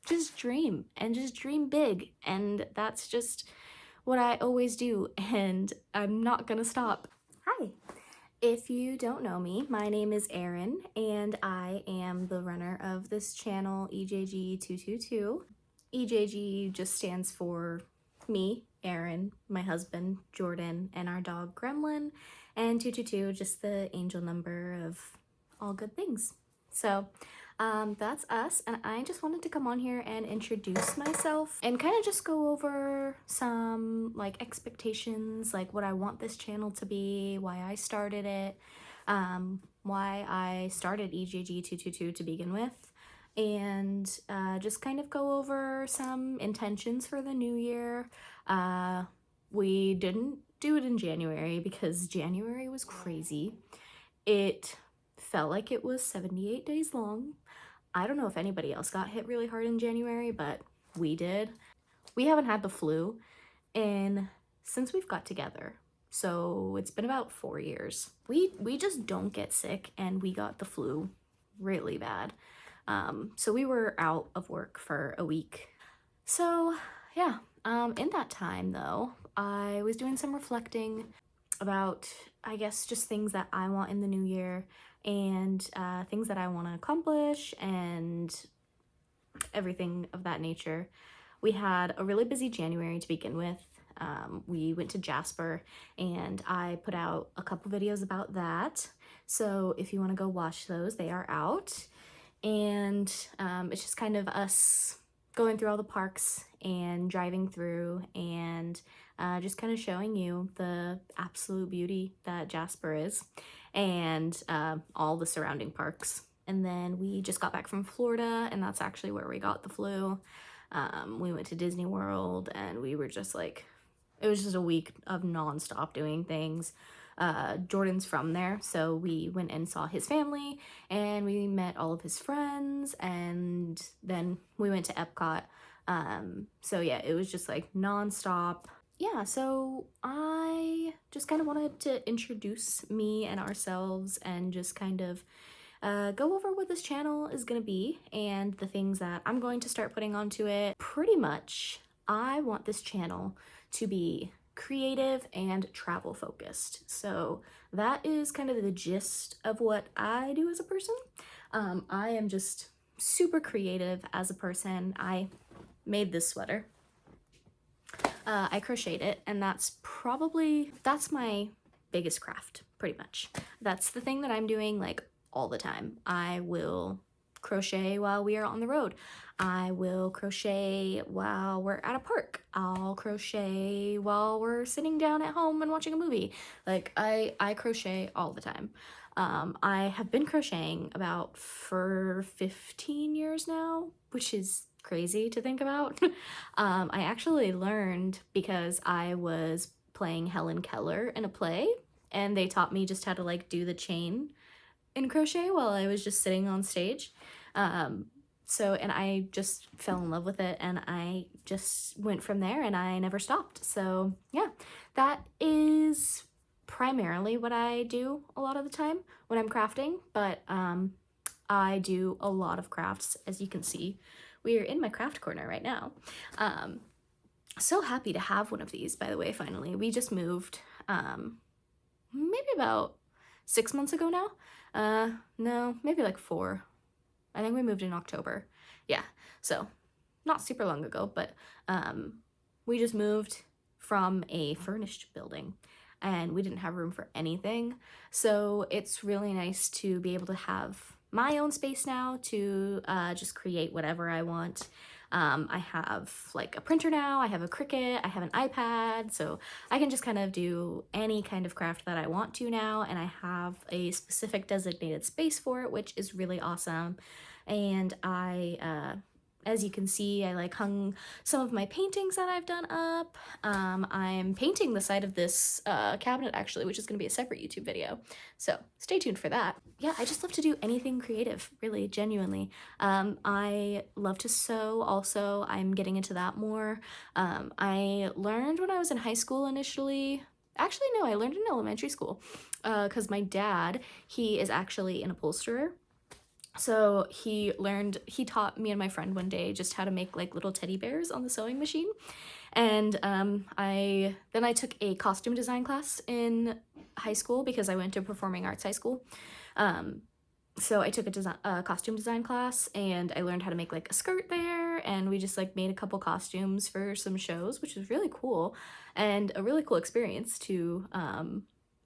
just dream and just dream big. And that's just what I always do, and I'm not gonna stop. Hi. If you don't know me, my name is Erin, and I am the runner of this channel, EJG222. EJG just stands for me, Erin, my husband, Jordan, and our dog, Gremlin, and 222, just the angel number of all good things. So that's us, and I just wanted to come on here and introduce myself and kind of just go over some like expectations, like what I want this channel to be, why I started it, why I started EJG222 to begin with, and just kind of go over some intentions for the new year. We didn't do it in January because January was crazy. It felt like it was 78 days long. I don't know if anybody else got hit really hard in January, but we did. We haven't had the flu since we've got together. So it's been about 4 years. We just don't get sick, and we got the flu really bad. So we were out of work for a week. So yeah, in that time though, I was doing some reflecting about, I guess, just things that I want in the new year, and things that I want to accomplish and everything of that nature. We had a really busy January to begin with. We went to Jasper, and I put out a couple videos about that. So if you want to go watch those, they are out. And it's just kind of us going through all the parks and driving through and just kind of showing you the absolute beauty that Jasper is, and all the surrounding parks. And then we just got back from Florida, and that's actually where we got the flu. We went to Disney World, and we were just like, it was just a week of nonstop doing things. Jordan's from there, so we went and saw his family, and we met all of his friends, and then we went to Epcot. So yeah, it was just like nonstop. Yeah, so I just kind of wanted to introduce me and ourselves and just kind of go over what this channel is gonna be and the things that I'm going to start putting onto it. Pretty much, I want this channel to be creative and travel focused. So that is kind of the gist of what I do as a person. I am just super creative as a person. I made this sweater. I crocheted it, and that's my biggest craft, pretty much. That's the thing that I'm doing like all the time. I will crochet while we are on the road. I will crochet while we're at a park. I'll crochet while we're sitting down at home and watching a movie. Like I crochet all the time. I have been crocheting about for 15 years now, which is crazy to think about. I actually learned because I was playing Helen Keller in a play, and they taught me just how to like do the chain in crochet while I was just sitting on stage. And I just fell in love with it, and I just went from there, and I never stopped. So yeah, that is primarily what I do a lot of the time when I'm crafting, but I do a lot of crafts, as you can see. We are in my craft corner right now. So happy to have one of these, by the way, finally. We just moved maybe about 6 months ago now. No, maybe like 4. I think we moved in October. Yeah, so not super long ago, but we just moved from a furnished building, and we didn't have room for anything. So it's really nice to be able to have my own space now to just create whatever I want. I have like a printer now, I have a Cricut, I have an iPad, so I can just kind of do any kind of craft that I want to now, and I have a specific designated space for it, which is really awesome. And as you can see, I like hung some of my paintings that I've done up. I'm painting the side of this cabinet actually, which is going to be a separate YouTube video. So stay tuned for that. Yeah, I just love to do anything creative, really, genuinely. I love to sew also. I'm getting into that more. I learned when I was in high school initially. Actually, no, I learned in elementary school because my dad, he is actually an upholsterer. So he taught me and my friend one day just how to make like little teddy bears on the sewing machine. And I took a costume design class in high school because I went to performing arts high school. Um, so I took a costume design class, and I learned how to make like a skirt there, and we just like made a couple costumes for some shows, which was really cool and a really cool experience to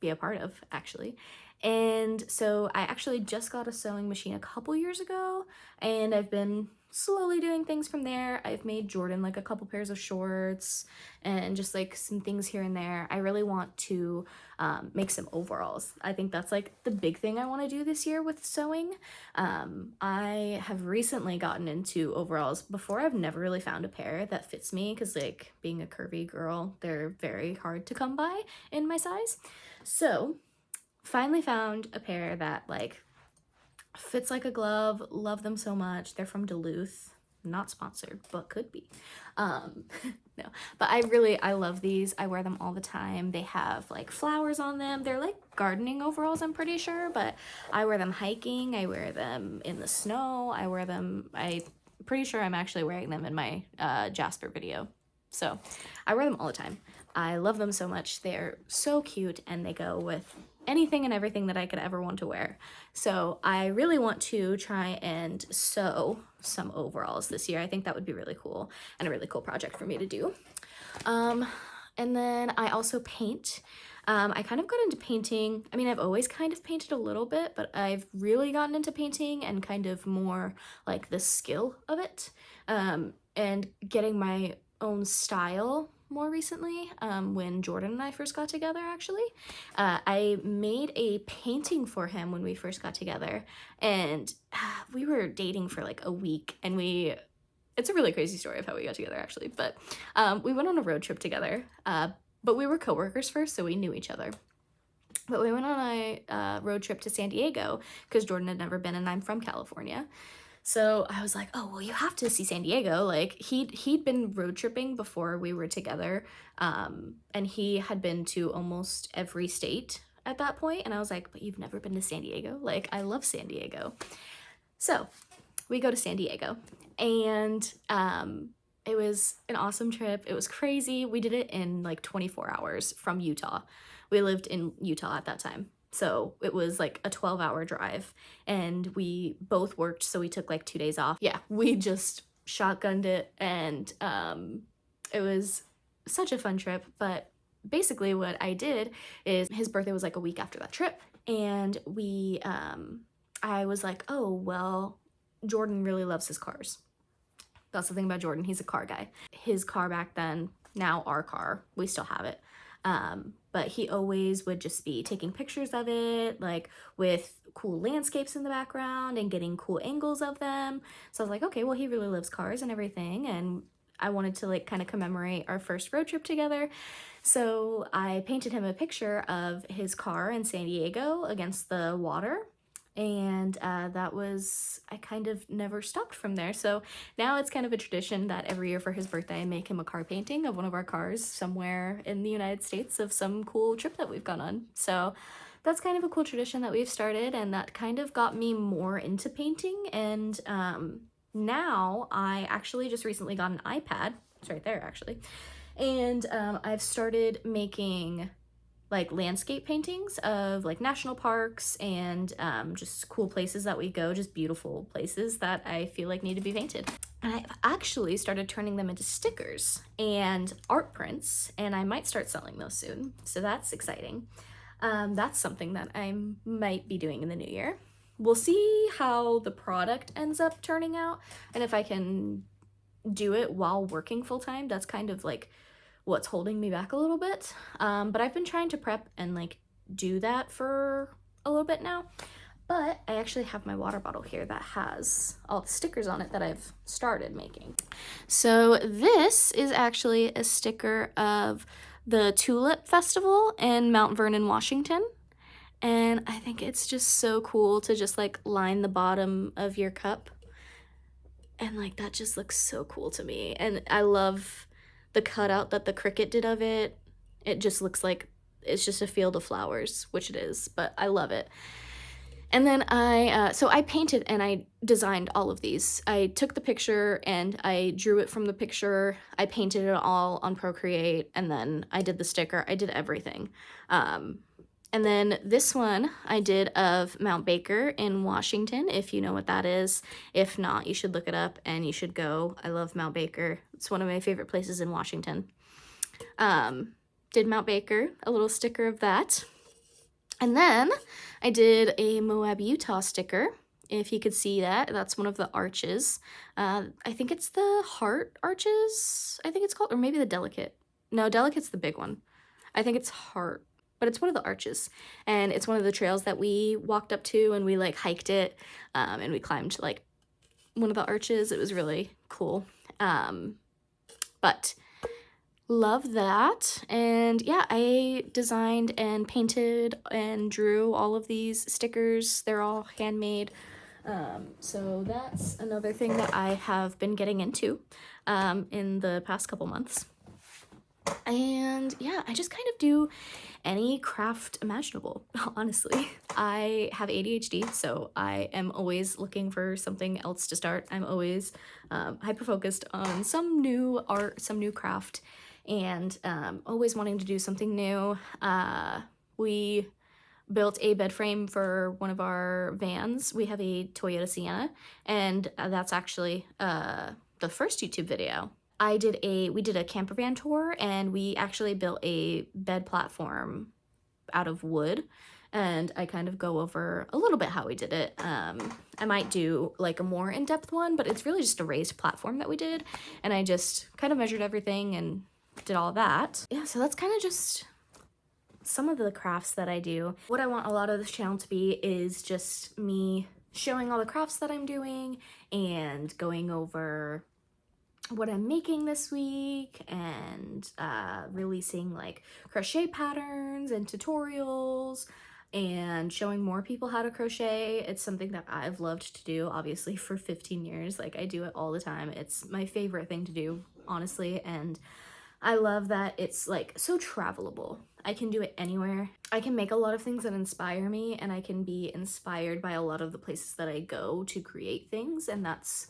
be a part of, actually. And so I actually just got a sewing machine a couple years ago, and I've been slowly doing things from there. I've made Jordan like a couple pairs of shorts and just like some things here and there. I really want to make some overalls. I think that's like the big thing I want to do this year with sewing. I have recently gotten into overalls. Before, I've never really found a pair that fits me because, like, being a curvy girl, they're very hard to come by in my size. So finally found a pair that like fits like a glove. Love them so much. They're from Duluth. Not sponsored, but could be. No, but I love these. I wear them all the time. They have like flowers on them. They're like gardening overalls, I'm pretty sure, but I wear them hiking. I wear them in the snow. I'm pretty sure I'm actually wearing them in my Jasper video. So I wear them all the time. I love them so much. They're so cute, and they go with anything and everything that I could ever want to wear. So I really want to try and sew some overalls this year. I think that would be really cool and a really cool project for me to do. And then I also paint. I kind of got into painting. I mean, I've always kind of painted a little bit, but I've really gotten into painting and kind of more like the skill of it, and getting my own style more recently, when Jordan and I first got together, actually. I made a painting for him when we first got together, and we were dating for like a week, and it's a really crazy story of how we got together, actually, but we went on a road trip together, but we were coworkers first, so we knew each other. But we went on a road trip to San Diego because Jordan had never been, and I'm from California. So I was like, oh, well, you have to see San Diego. Like, he'd been road tripping before we were together, and he had been to almost every state at that point. And I was like, but you've never been to San Diego? Like, I love San Diego. So we go to San Diego, and it was an awesome trip. It was crazy. We did it in like 24 hours from Utah. We lived in Utah at that time. So it was like a 12-hour drive, and we both worked, so we took like 2 days off. Yeah, we just shotgunned it, and it was such a fun trip. But basically what I did is, his birthday was like a week after that trip, and I was like, oh, well, Jordan really loves his cars. That's the thing about Jordan. He's a car guy. His car back then, now our car, we still have it. But he always would just be taking pictures of it, like with cool landscapes in the background and getting cool angles of them. So I was like, okay, well, he really loves cars and everything. And I wanted to like kind of commemorate our first road trip together. So I painted him a picture of his car in San Diego against the water. And I kind of never stopped from there. So now it's kind of a tradition that every year for his birthday, I make him a car painting of one of our cars somewhere in the United States of some cool trip that we've gone on. So that's kind of a cool tradition that we've started, and that kind of got me more into painting. And now I actually just recently got an iPad. It's right there, actually. And I've started making like landscape paintings of like national parks and just cool places that we go, just beautiful places that I feel like need to be painted. And I've actually started turning them into stickers and art prints, and I might start selling those soon. So that's exciting. That's something that I might be doing in the new year. We'll see how the product ends up turning out, and if I can do it while working full-time. That's kind of like what's holding me back a little bit. But I've been trying to prep and like do that for a little bit now. But I actually have my water bottle here that has all the stickers on it that I've started making. So this is actually a sticker of the Tulip Festival in Mount Vernon, Washington. And I think it's just so cool to just like line the bottom of your cup. And like that just looks so cool to me. And I love the cutout that the Cricut did of it. It just looks like it's just a field of flowers, which it is, but I love it. And then so I painted and I designed all of these. I took the picture and I drew it from the picture. I painted it all on Procreate, and then I did the sticker. I did everything. And then this one I did of Mount Baker in Washington, if you know what that is. If not, you should look it up and you should go. I love Mount Baker. It's one of my favorite places in Washington. Did Mount Baker, a little sticker of that. And then I did a Moab, Utah sticker. If you could see that, that's one of the arches. I think it's the Heart Arches, I think it's called, or maybe the Delicate. No, Delicate's the big one. I think it's Heart, but it's one of the arches. And it's one of the trails that we walked up to, and we like hiked it, and we climbed like one of the arches. It was really cool. But love that. And yeah, I designed and painted and drew all of these stickers. They're all handmade. So that's another thing that I have been getting into in the past couple months. And yeah, I just kind of do any craft imaginable, honestly. I have ADHD, so I am always looking for something else to start. I'm always hyper-focused on some new art, some new craft, and always wanting to do something new. We built a bed frame for one of our vans. We have a Toyota Sienna, and that's actually the first YouTube video. We did a camper van tour, and we actually built a bed platform out of wood, and I kind of go over a little bit how we did it. I might do like a more in-depth one, but it's really just a raised platform that we did, and I just kind of measured everything and did all that. Yeah, so that's kind of just some of the crafts that I do. What I want a lot of this channel to be is just me showing all the crafts that I'm doing and going over what I'm making this week, and releasing like crochet patterns and tutorials and showing more people how to crochet. It's something that I've loved to do, obviously, for 15 years. Like, I do it all the time. It's my favorite thing to do, honestly, and I love that it's like so travelable. I can do it anywhere. I can make a lot of things that inspire me, and I can be inspired by a lot of the places that I go to create things, and that's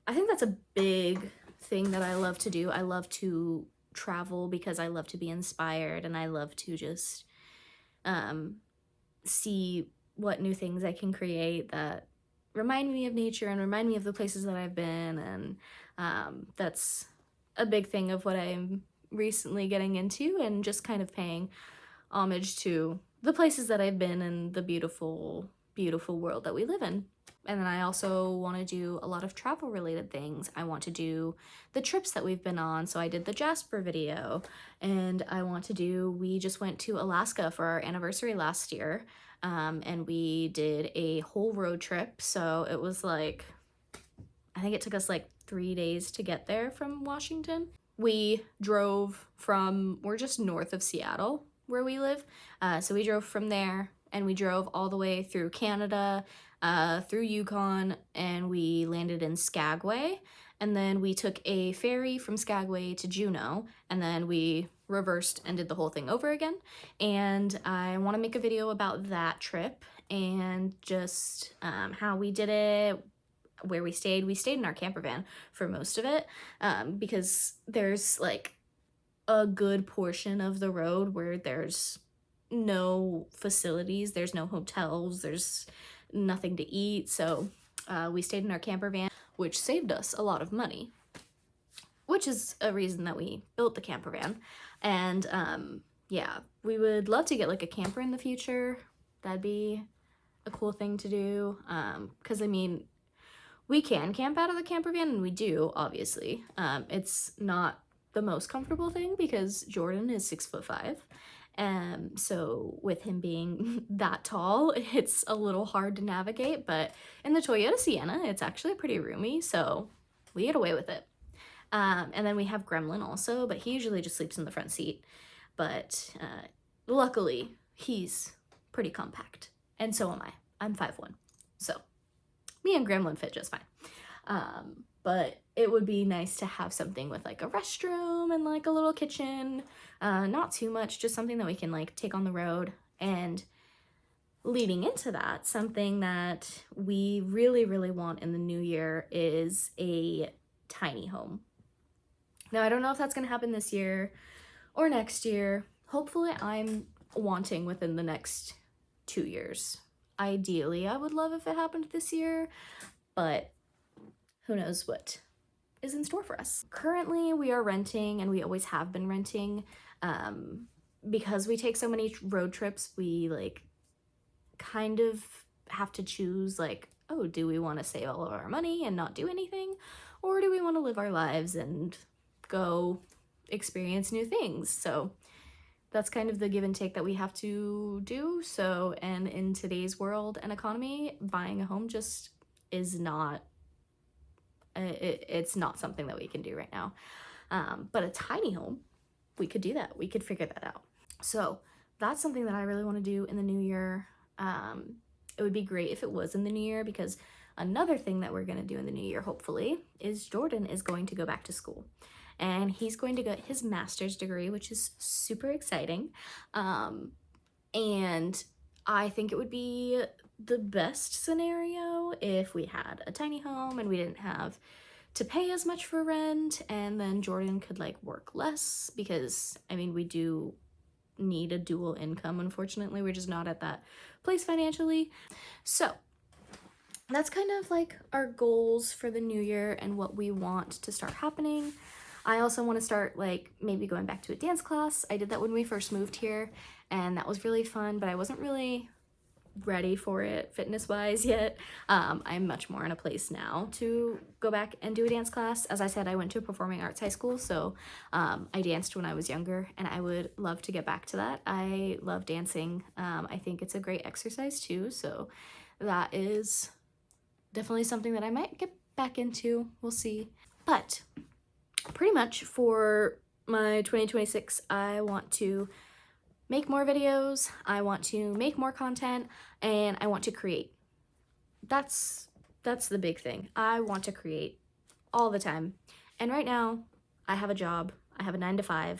I think that's a big thing that I love to do. I love to travel because I love to be inspired, and I love to just see what new things I can create that remind me of nature and remind me of the places that I've been, and that's a big thing of what I'm recently getting into, and just kind of paying homage to the places that I've been and the beautiful, beautiful world that we live in. And then I also want to do a lot of travel related things. I want to do the trips that we've been on. So I did the Jasper video, and we just went to Alaska for our anniversary last year. And we did a whole road trip. So it was like, I think it took us like 3 days to get there from Washington. We drove we're just north of Seattle where we live. So we drove from there, and we drove all the way through Canada, through Yukon, and we landed in Skagway, and then we took a ferry from Skagway to Juneau, and then we reversed and did the whole thing over again. And I want to make a video about that trip and just how we did it, where we stayed. We stayed in our camper van for most of it, because there's like a good portion of the road where there's no facilities, there's no hotels, there's nothing to eat. So we stayed in our camper van, which saved us a lot of money, which is a reason that we built the camper van. And yeah, we would love to get like a camper in the future. That'd be a cool thing to do, because I mean, we can camp out of the camper van, and we do, obviously. It's not the most comfortable thing because Jordan is 6'5". So with him being that tall, it's a little hard to navigate, but in the Toyota Sienna, it's actually pretty roomy, so we get away with it. And then we have Gremlin also, but he usually just sleeps in the front seat. But luckily, he's pretty compact, and so am I. I'm 5'1", so me and Gremlin fit just fine. But it would be nice to have something with like a restroom and like a little kitchen. Not too much, just something that we can like take on the road. And leading into that, something that we really, really want in the new year is a tiny home. Now, I don't know if that's going to happen this year or next year. Hopefully, I'm wanting within the next 2 years. Ideally, I would love if it happened this year, but who knows what is in store for us. Currently, we are renting, and we always have been renting. Because we take so many road trips, we like kind of have to choose like, oh, do we want to save all of our money and not do anything? Or do we want to live our lives and go experience new things? So that's kind of the give and take that we have to do. So, and in today's world and economy, buying a home just is not, it's not something that we can do right now. But a tiny home, we could do that. We could figure that out. So that's something that I really want to do in the new year. It would be great if it was in the new year, because another thing that we're going to do in the new year, hopefully, is Jordan is going to go back to school. And he's going to get his master's degree, which is super exciting. And I think it would be the best scenario if we had a tiny home and we didn't have to pay as much for rent, and then Jordan could like work less, because I mean, we do need a dual income. Unfortunately, we're just not at that place financially. So that's kind of like our goals for the new year and what we want to start happening. I also want to start like maybe going back to a dance class. I did that when we first moved here, and that was really fun, but I wasn't really ready for it fitness wise yet. I'm much more in a place now to go back and do a dance class. As I said, I went to a performing arts high school, so I danced when I was younger, and I would love to get back to that. I love dancing. I think it's a great exercise too, so that is definitely something that I might get back into. We'll see. But pretty much for my 2026, I want to make more videos, I want to make more content, and I want to create. That's the big thing. I want to create all the time. And right now, I have a job. I have a 9-to-5.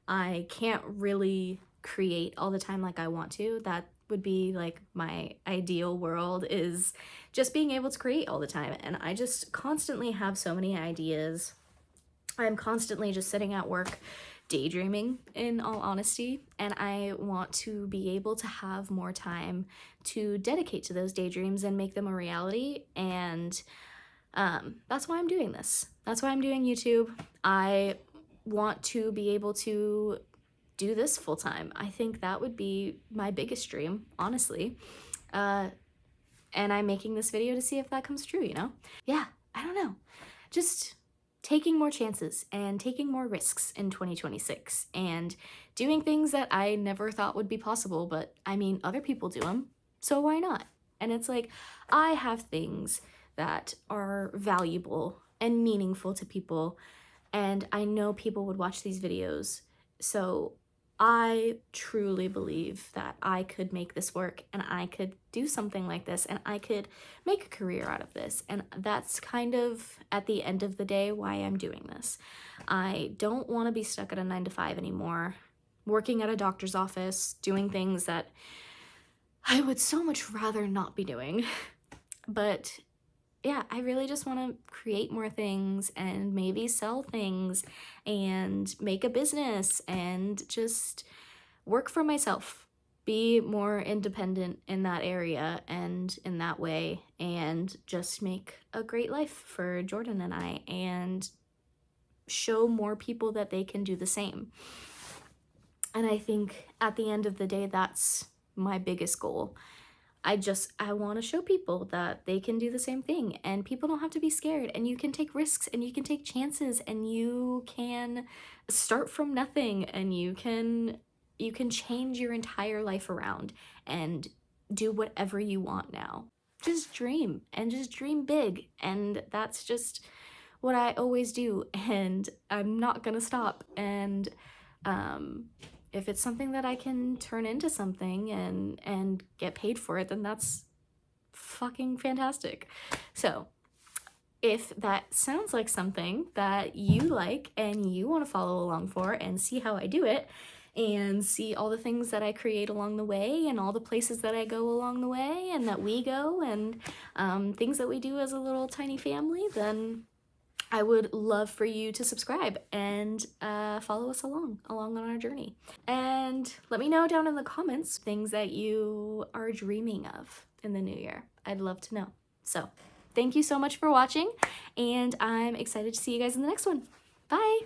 I can't really create all the time like I want to. That would be like my ideal world, is just being able to create all the time. And I just constantly have so many ideas. I'm constantly just sitting at work daydreaming, in all honesty, and I want to be able to have more time to dedicate to those daydreams and make them a reality. And that's why I'm doing this. That's why I'm doing YouTube. I want to be able to do this full time. I think that would be my biggest dream, honestly. And I'm making this video to see if that comes true, you know? Yeah, I don't know. Just taking more chances and taking more risks in 2026 and doing things that I never thought would be possible, but I mean, other people do them, so why not? And it's like, I have things that are valuable and meaningful to people, and I know people would watch these videos, so I truly believe that I could make this work, and I could do something like this, and I could make a career out of this. And that's kind of, at the end of the day, why I'm doing this. I don't want to be stuck at a 9-to-5 anymore, working at a doctor's office, doing things that I would so much rather not be doing. But yeah, I really just want to create more things and maybe sell things and make a business and just work for myself, be more independent in that area and in that way, and just make a great life for Jordan and I, and show more people that they can do the same. And I think at the end of the day, that's my biggest goal. I want to show people that they can do the same thing, and people don't have to be scared, and you can take risks and you can take chances, and you can start from nothing, and you can change your entire life around and do whatever you want now. Just dream, and just dream big, and that's just what I always do, and I'm not gonna stop. And if it's something that I can turn into something and get paid for it, then that's fucking fantastic. So if that sounds like something that you like and you want to follow along for and see how I do it, and see all the things that I create along the way and all the places that I go along the way and that we go and things that we do as a little tiny family, then I would love for you to subscribe and follow us along on our journey. And let me know down in the comments things that you are dreaming of in the new year. I'd love to know. So thank you so much for watching, and I'm excited to see you guys in the next one. Bye!